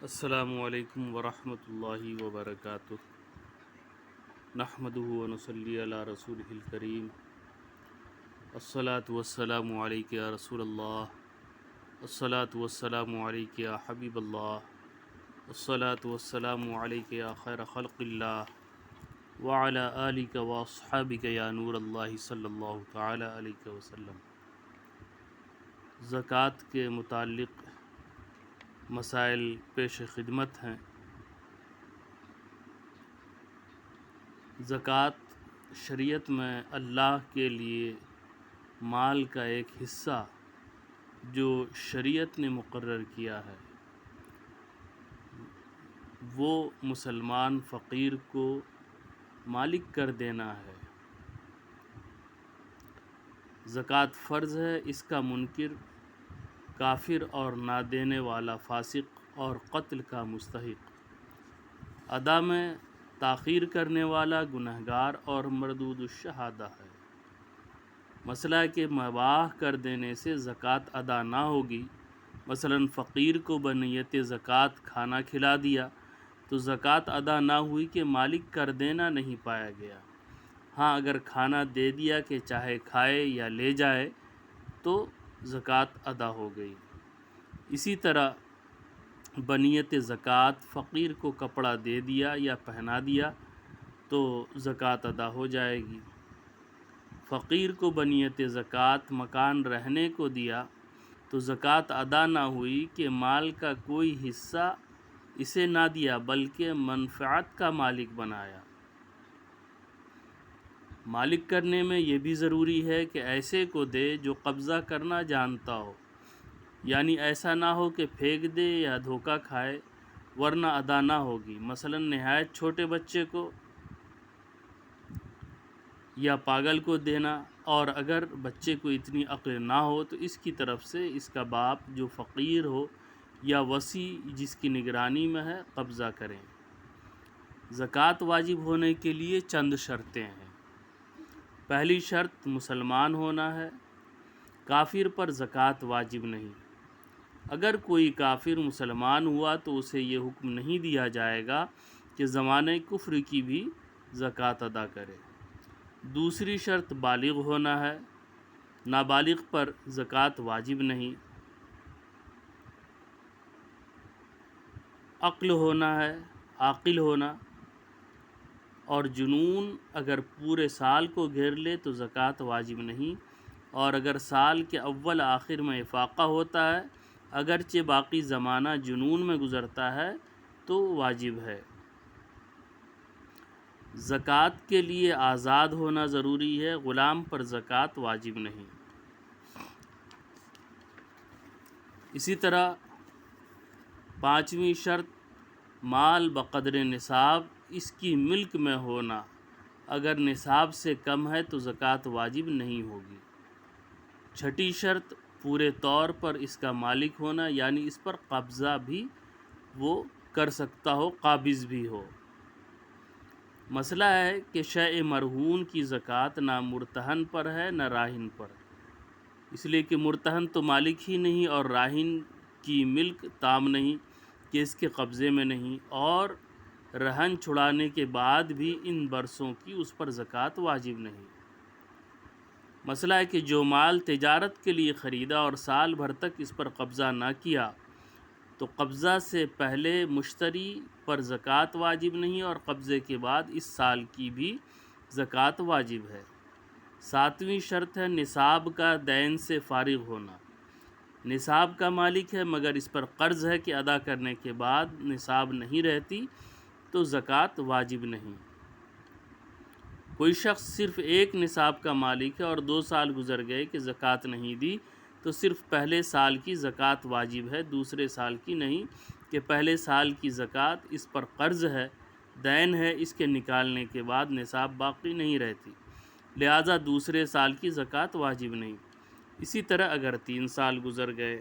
السلام علیکم ورحمۃ اللہ وبرکاتہ۔ نحمدہ ونصلی علی رسولہ الکریم۔ الصلاۃ والسلام علیک یا رسول اللہ، الصلاۃ والسلام علیک یا حبیب اللہ، الصلاۃ والسلام علیک یا خیر خلق اللہ، وعلی آلک واصحابک یا نور اللہ صلی اللہ تعالی علیہ وسلم۔ زکوٰۃ کے متعلق مسائل پیش خدمت ہیں۔ زکوٰۃ شریعت میں اللہ کے لیے مال کا ایک حصہ جو شریعت نے مقرر کیا ہے، وہ مسلمان فقیر کو مالک کر دینا ہے۔ زکوٰۃ فرض ہے، اس کا منکر کافر اور نہ دینے والا فاسق اور قتل کا مستحق، ادا میں تاخیر کرنے والا گنہگار اور مردود الشہادہ ہے۔ مسئلہ کہ مباح کر دینے سے زکوٰۃ ادا نہ ہوگی، مثلا فقیر کو بنیت زکوٰۃ کھانا کھلا دیا تو زکوٰۃ ادا نہ ہوئی کہ مالک کر دینا نہیں پایا گیا۔ ہاں، اگر کھانا دے دیا کہ چاہے کھائے یا لے جائے تو زکوٰۃ ادا ہو گئی۔ اسی طرح بنیت زکوٰۃ فقیر کو کپڑا دے دیا یا پہنا دیا تو زکوٰۃ ادا ہو جائے گی۔ فقیر کو بنیت زکوٰۃ مکان رہنے کو دیا تو زکوٰۃ ادا نہ ہوئی کہ مال کا کوئی حصہ اسے نہ دیا بلکہ منفعت کا مالک بنایا۔ مالک کرنے میں یہ بھی ضروری ہے کہ ایسے کو دے جو قبضہ کرنا جانتا ہو، یعنی ایسا نہ ہو کہ پھینک دے یا دھوکہ کھائے ورنہ ادا نہ ہوگی۔ مثلا نہایت چھوٹے بچے کو یا پاگل کو دینا، اور اگر بچے کو اتنی عقل نہ ہو تو اس کی طرف سے اس کا باپ جو فقیر ہو یا وصی جس کی نگرانی میں ہے قبضہ کریں۔ زکوٰۃ واجب ہونے کے لیے چند شرطیں ہیں۔ پہلی شرط مسلمان ہونا ہے، کافر پر زکوٰۃ واجب نہیں۔ اگر کوئی کافر مسلمان ہوا تو اسے یہ حکم نہیں دیا جائے گا کہ زمانہ کفر کی بھی زکوٰۃ ادا کرے۔ دوسری شرط بالغ ہونا ہے، نابالغ پر زکوٰۃ واجب نہیں۔ عقل ہونا ہے، عاقل ہونا، اور جنون اگر پورے سال کو گھیر لے تو زکوٰۃ واجب نہیں، اور اگر سال کے اول آخر میں افاقہ ہوتا ہے اگرچہ باقی زمانہ جنون میں گزرتا ہے تو واجب ہے۔ زکوٰۃ کے لیے آزاد ہونا ضروری ہے، غلام پر زکوٰۃ واجب نہیں۔ اسی طرح پانچویں شرط مال بقدر نصاب اس کی ملک میں ہونا، اگر نصاب سے کم ہے تو زکوٰۃ واجب نہیں ہوگی۔ چھٹی شرط پورے طور پر اس کا مالک ہونا، یعنی اس پر قبضہ بھی وہ کر سکتا ہو، قابض بھی ہو۔ مسئلہ ہے کہ شیء مرہون کی زکوٰۃ نہ مرتہن پر ہے نہ راہن پر، اس لیے کہ مرتہن تو مالک ہی نہیں اور راہن کی ملک تام نہیں کہ اس کے قبضے میں نہیں، اور رہن چھڑانے کے بعد بھی ان برسوں کی اس پر زکوٰۃ واجب نہیں۔ مسئلہ ہے کہ جو مال تجارت کے لیے خریدا اور سال بھر تک اس پر قبضہ نہ کیا تو قبضہ سے پہلے مشتری پر زکوٰۃ واجب نہیں اور قبضے کے بعد اس سال کی بھی زکوٰۃ واجب ہے۔ ساتویں شرط ہے نصاب کا دین سے فارغ ہونا۔ نصاب کا مالک ہے مگر اس پر قرض ہے کہ ادا کرنے کے بعد نصاب نہیں رہتی تو زکوٰۃ واجب نہیں۔ کوئی شخص صرف ایک نصاب کا مالک ہے اور 2 سال گزر گئے کہ زکوٰۃ نہیں دی تو صرف پہلے سال کی زکوٰۃ واجب ہے، دوسرے سال کی نہیں، کہ پہلے سال کی زکوٰۃ اس پر قرض ہے، دین ہے، اس کے نکالنے کے بعد نصاب باقی نہیں رہتی، لہٰذا دوسرے سال کی زکوٰۃ واجب نہیں۔ اسی طرح اگر 3 سال گزر گئے۔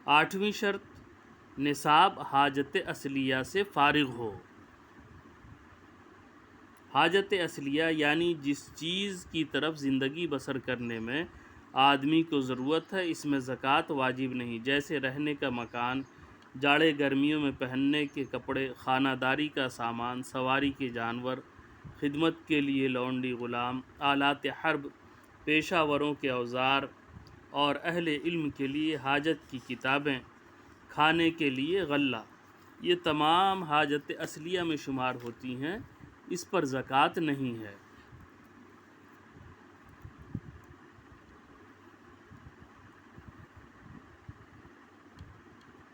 آٹھویں شرط نصاب حاجت اصلیہ سے فارغ ہو۔ حاجت اصلیہ یعنی جس چیز کی طرف زندگی بسر کرنے میں آدمی کو ضرورت ہے، اس میں زکوٰۃ واجب نہیں، جیسے رہنے کا مکان، جاڑے گرمیوں میں پہننے کے کپڑے، خانہ داری کا سامان، سواری کے جانور، خدمت کے لیے لونڈی غلام، آلات حرب، پیشہ وروں کے اوزار اور اہل علم کے لیے حاجت کی کتابیں، کھانے کے لیے غلہ، یہ تمام حاجت اصلیہ میں شمار ہوتی ہیں، اس پر زکوٰۃ نہیں ہے۔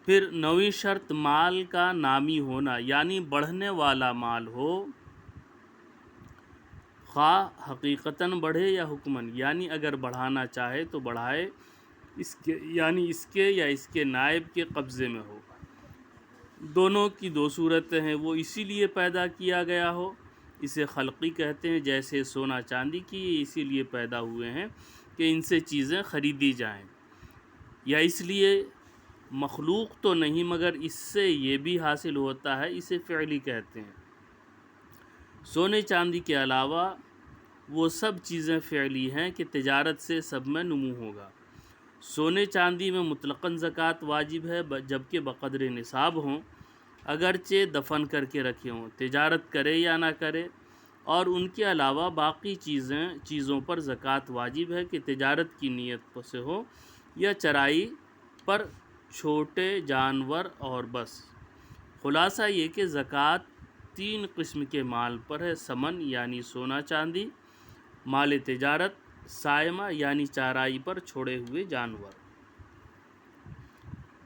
پھر 9ویں شرط مال کا نامی ہونا، یعنی بڑھنے والا مال ہو، خواہ حقیقتاً بڑھے یا حکماً، یعنی اگر بڑھانا چاہے تو بڑھائے، اس کے یا اس کے نائب کے قبضے میں ہو۔ دونوں کی دو صورتیں ہیں، وہ اسی لیے پیدا کیا گیا ہو، اسے خلقی کہتے ہیں، جیسے سونا چاندی کی یہ اسی لیے پیدا ہوئے ہیں کہ ان سے چیزیں خریدی جائیں، یا اس لیے مخلوق تو نہیں مگر اس سے یہ بھی حاصل ہوتا ہے، اسے فعلی کہتے ہیں۔ سونے چاندی کے علاوہ وہ سب چیزیں فعلی ہیں کہ تجارت سے سب میں نمو ہوگا۔ سونے چاندی میں مطلقاً زکوٰۃ واجب ہے، جبکہ بقدر نصاب ہوں، اگرچہ دفن کر کے رکھے ہوں، تجارت کرے یا نہ کرے، اور ان کے علاوہ باقی چیزوں پر زکوٰۃ واجب ہے کہ تجارت کی نیت سے ہو یا چرائی پر چھوٹے جانور اور بس۔ خلاصہ یہ کہ زکوٰۃ 3 قسم کے مال پر ہے: ثمن یعنی سونا چاندی، مال تجارت، سائمہ یعنی چرائی پر چھوڑے ہوئے جانور۔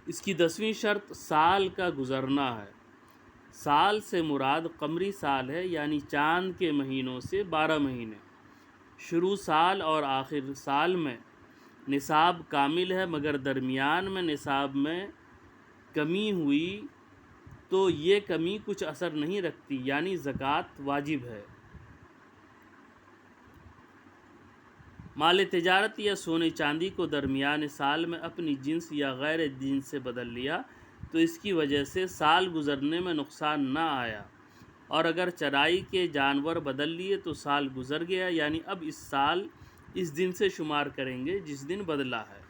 اس کی 10ویں شرط سال کا گزرنا ہے۔ سال سے مراد قمری سال ہے، یعنی چاند کے مہینوں سے 12 مہینے۔ شروع سال اور آخر سال میں نصاب کامل ہے، مگر درمیان میں نصاب میں کمی ہوئی تو یہ کمی کچھ اثر نہیں رکھتی، یعنی زکوٰۃ واجب ہے۔ مال تجارت یا سونے چاندی کو درمیان سال میں اپنی جنس یا غیر جنس سے بدل لیا تو اس کی وجہ سے سال گزرنے میں نقصان نہ آیا، اور اگر چرائی کے جانور بدل لیے تو سال گزر گیا، یعنی اب اس سال اس دن سے شمار کریں گے جس دن بدلا ہے۔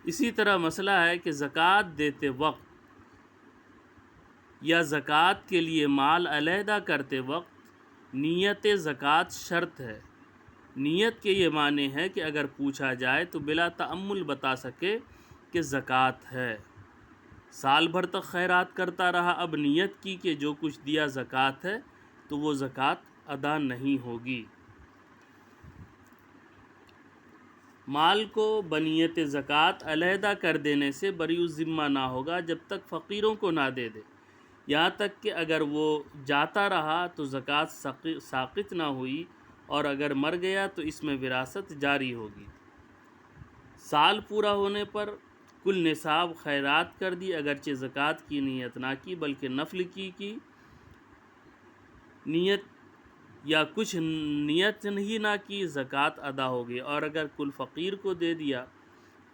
اسی طرح مسئلہ ہے کہ زکوٰۃ دیتے وقت یا زکوٰۃ کے لیے مال علیحدہ کرتے وقت نیت زکوٰۃ شرط ہے۔ نیت کے یہ معنی ہے کہ اگر پوچھا جائے تو بلا تأمل بتا سکے کہ زکوٰۃ ہے۔ سال بھر تک خیرات کرتا رہا، اب نیت کی کہ جو کچھ دیا زکوٰۃ ہے، تو وہ زکوٰۃ ادا نہیں ہوگی۔ مال کو بنیت زکوٰۃ علیحدہ کر دینے سے بری الذمہ نہ ہوگا جب تک فقیروں کو نہ دے دے، یہاں تک کہ اگر وہ جاتا رہا تو زکوٰۃ ساقط نہ ہوئی، اور اگر مر گیا تو اس میں وراثت جاری ہوگی۔ سال پورا ہونے پر کل نصاب خیرات کر دی، اگرچہ زکوٰۃ کی نیت نہ کی بلکہ نفل کی نیت یا کچھ نیت ہی نہ کی، زکوٰۃ ادا ہوگی، اور اگر کل فقیر کو دے دیا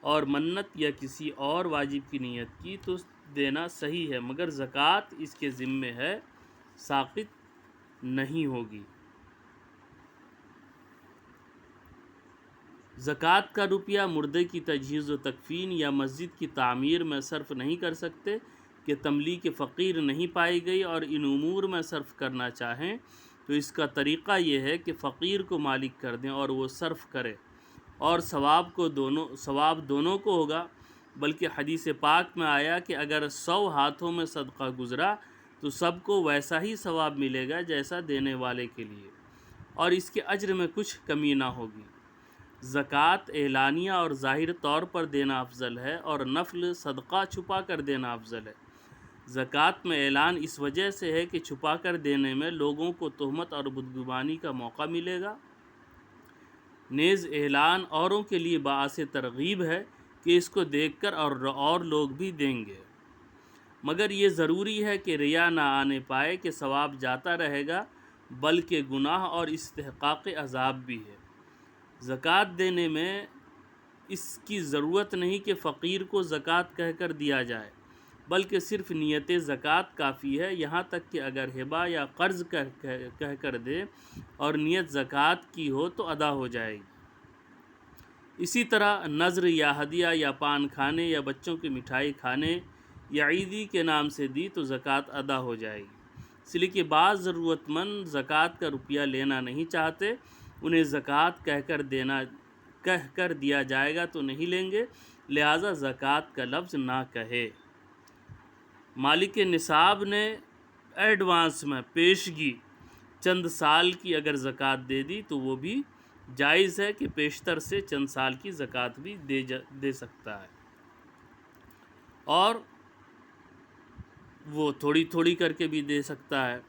اور منت یا کسی اور واجب کی نیت کی تو دینا صحیح ہے، مگر زکوٰۃ اس کے ذمے ہے، ساقط نہیں ہوگی۔ زکوٰۃ کا روپیہ مردے کی تجہیز و تکفین یا مسجد کی تعمیر میں صرف نہیں کر سکتے کہ تملیک فقیر نہیں پائی گئی، اور ان امور میں صرف کرنا چاہیں تو اس کا طریقہ یہ ہے کہ فقیر کو مالک کر دیں اور وہ صرف کرے، اور ثواب دونوں کو ہوگا، بلکہ حدیث پاک میں آیا کہ اگر 100 ہاتھوں میں صدقہ گزرا تو سب کو ویسا ہی ثواب ملے گا جیسا دینے والے کے لیے، اور اس کے اجر میں کچھ کمی نہ ہوگی۔ زکوٰۃ اعلانیہ اور ظاہر طور پر دینا افضل ہے، اور نفل صدقہ چھپا کر دینا افضل ہے۔ زکوٰۃ میں اعلان اس وجہ سے ہے کہ چھپا کر دینے میں لوگوں کو تہمت اور بدگمانی کا موقع ملے گا، نیز اعلان اوروں کے لیے باعث ترغیب ہے کہ اس کو دیکھ کر اور لوگ بھی دیں گے، مگر یہ ضروری ہے کہ ریا نہ آنے پائے کہ ثواب جاتا رہے گا، بلکہ گناہ اور استحقاق عذاب بھی ہے۔ زکوٰۃ دینے میں اس کی ضرورت نہیں کہ فقیر کو زکوٰۃ کہہ کر دیا جائے، بلکہ صرف نیت زکوٰۃ کافی ہے، یہاں تک کہ اگر ہبہ یا قرض کہہ کر دے اور نیت زکوٰۃ کی ہو تو ادا ہو جائے گی۔ اسی طرح نذر یا ہدیہ یا پان کھانے یا بچوں کی مٹھائی کھانے یا عیدی کے نام سے دی تو زکوٰۃ ادا ہو جائے گی، اس لیے کہ بعض ضرورت مند زکوٰۃ کا روپیہ لینا نہیں چاہتے، انہیں زکوٰۃ کہہ کر دیا جائے گا تو نہیں لیں گے، لہٰذا زکوٰۃ کا لفظ نہ کہے۔ مالک نصاب نے ایڈوانس میں پیشگی چند سال کی اگر زکوٰۃ دے دی تو وہ بھی جائز ہے کہ پیشتر سے چند سال کی زکوٰۃ بھی دے سکتا ہے، اور وہ تھوڑی تھوڑی کر کے بھی دے سکتا ہے،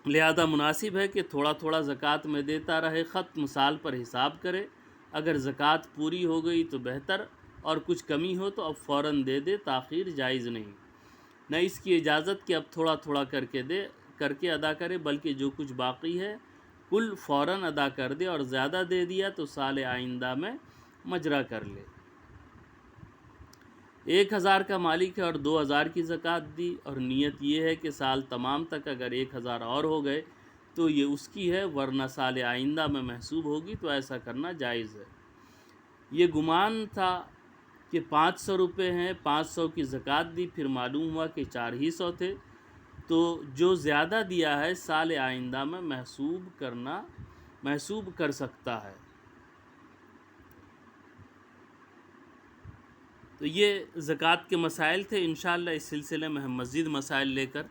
لہذا مناسب ہے کہ تھوڑا تھوڑا زکوٰۃ میں دیتا رہے، ختم سال پر حساب کرے، اگر زکوٰۃ پوری ہو گئی تو بہتر، اور کچھ کمی ہو تو اب فوراً دے دے، تاخیر جائز نہیں، نہ اس کی اجازت کہ اب تھوڑا تھوڑا کر کے ادا کرے، بلکہ جو کچھ باقی ہے کل فوراً ادا کر دے، اور زیادہ دے دیا تو سال آئندہ میں مجرا کر لے۔ 1000 کا مالک ہے اور 2000 کی زکوٰۃ دی، اور نیت یہ ہے کہ سال تمام تک اگر 1000 اور ہو گئے تو یہ اس کی ہے، ورنہ سال آئندہ میں محسوب ہوگی تو ایسا کرنا جائز ہے۔ یہ گمان تھا کہ 500 روپے ہیں، 500 کی زکوٰۃ دی، پھر معلوم ہوا کہ 4 ہی 100 تھے، تو جو زیادہ دیا ہے سال آئندہ میں محسوب کر سکتا ہے۔ تو یہ زکوٰۃ کے مسائل تھے، انشاءاللہ اس سلسلے میں ہم مزید مسائل لے کر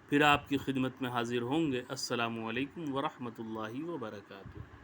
پھر آپ کی خدمت میں حاضر ہوں گے۔ السلام علیکم ورحمۃ اللہ وبرکاتہ۔